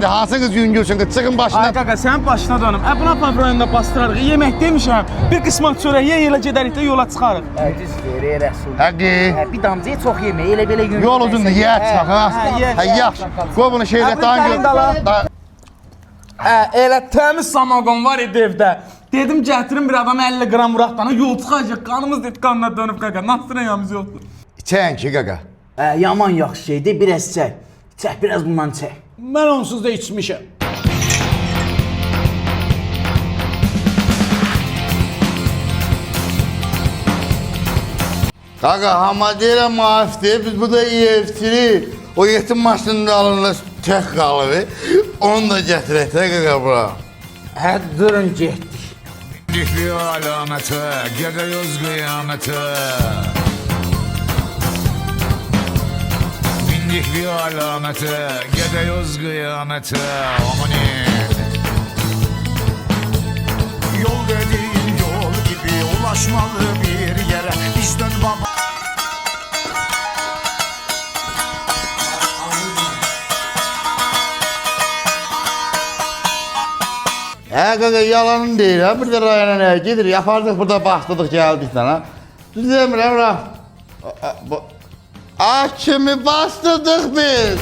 hansınız yüngülsün ki çıkın Ay başına. qaqa, sənin başına dönüm. Buna pavrayında bastırarıq. Yemək demişəm. Bir qismat çörək ye, elə gedərik də yola çıxarıq. Düz verir Rəsul. Həqi. Bir damcaya çox yemək, elə belə gün. Yol uzundur, yer çaq ha. Hə, yaxşı. Qoy bunu şeylətdən gör. Elə təmiz samagon var idi evdə. Dedim gətirin bir adam 50 qram Muratdana yol çıxacaq. Qanımız qanına dönüb qaqa. Nasıl yamız yoxdur? İçən ki qaqa. Yaman yaxşı şeydir, biraz çək. Çək, biraz bundan çək. Mən onsuz da içmişəm. Qaqa, amma deyirəm maifdir, biz bu da EFT-li. O yetim maşının alınır, tək qalır. Onu da gətirək də qaqa bura. Durun getdik. Dikli alameti, gidiyoruz kıyamete. Bindik bir alamete, gidiyoruz kıyamete. Amanin. Yol dediğin yol gibi ulaşmalı bir yere. Biz dön baba. Qaqa, yalanın deyil ha, bir də rayona nəyə gedir, yapardıq burada baxdırdıq, gəldik sana. Düz demirəm, Raf. Kimi bastırdık biz,